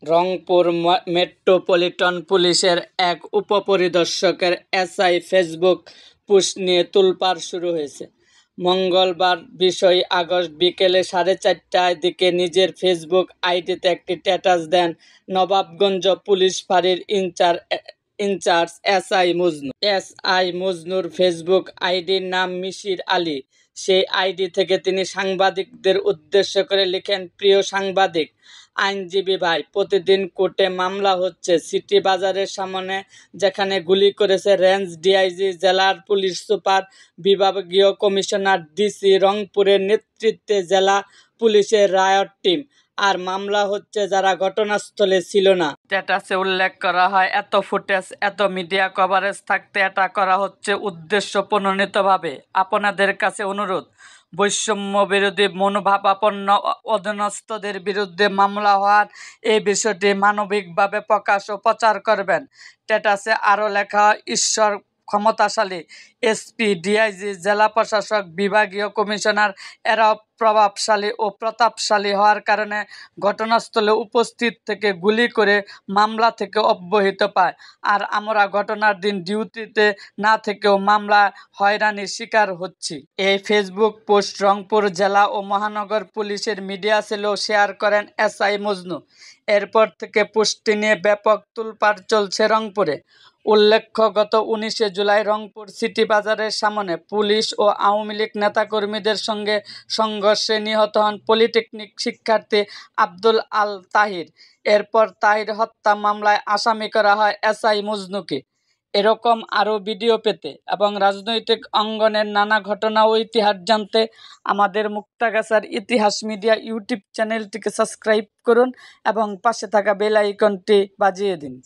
Rangpur metropolitan পুলিশের এক উপপরিদর্শকের SI Facebook post নিয়ে তোলপাড় শুরু হয়েছে। মঙ্গলবার ২০ আগস্ট বিকেলে ৪:৩০টার দিকে নিজের ফেসবুক আইডিতে একটি স্ট্যাটাস দেন নবাবগঞ্জ পুলিশ ফাঁড়ির ইনচার্জ এসআই মজনুর। ফেসবুক আইডির নাম মিশির আলী। সেই আইডি থেকে তিনি সাংবাদিকদের উদ্দেশ্য করে লিখেন, প্রিয় সাংবাদিক, আইনজীবী ভাই, প্রতিদিন কোর্টে মামলা হচ্ছে সিটি বাজারের সামনে, যেখানে গুলি করেছে রেঞ্জ ডিআইজি, জেলার পুলিশ সুপার, বিভাগীয় কমিশনার, ডিসি রংপুরের নেতৃত্বে জেলা পুলিশের রায়ট টিম। আর মামলা হচ্ছে যারা ঘটনাস্থলে ছিল না। স্ট্যাটাসে উল্লেখ করা হয়, এত ফুটেজ, এত মিডিয়া কভারেজ থাকতে এটা করা হচ্ছে উদ্দেশ্য প্রণোদিতভাবে। আপনাদের কাছে অনুরোধ, বৈষম্য বিরোধী মনোভাবাপন্ন অধীনস্থদের বিরুদ্ধে মামলা হওয়ার এই বিষয়টি মানবিকভাবে প্রকাশ ও প্রচার করবেন। স্ট্যাটাসে আরও লেখা, ঈশ্বর ক্ষমতাশালী, এসপি, ডিআইজি, জেলা প্রশাসক, বিভাগীয় কমিশনার এরাও প্রভাবশালী ও প্রতাপশালী হওয়ার কারণে ঘটনাস্থলে উপস্থিত থেকে গুলি করে মামলা থেকে অব্যাহতি পায়। আর আমরা ঘটনার দিন ডিউটিতে না থেকেও মামলা হয়রানির শিকার হচ্ছি। এই ফেসবুক পোস্ট রংপুর জেলা ও মহানগর পুলিশের মিডিয়া সেলও শেয়ার করেন এসআই মজনু। এরপর থেকে পোস্টটি নিয়ে ব্যাপক তোলপাড় চলছে রংপুরে। উল্লেখ্য, গত 19 জুলাই রংপুর সিটি বাজারের সামনে পুলিশ ও আওয়ামী লীগ নেতাকর্মীদের সঙ্গে সংঘর্ষে নিহত হন পলিটেকনিক শিক্ষার্থী আব্দুল আল তাহির। এরপর তাহির হত্যা মামলায় আসামি করা হয় এসআই মজনুকে। এরকম আরও ভিডিও পেতে এবং রাজনৈতিক অঙ্গনের নানা ঘটনা ও ইতিহাস জানতে আমাদের মুক্তাগাছার ইতিহাস মিডিয়া ইউটিউব চ্যানেলটিকে সাবস্ক্রাইব করুন এবং পাশে থাকা বেল আইকনটি বাজিয়ে দিন।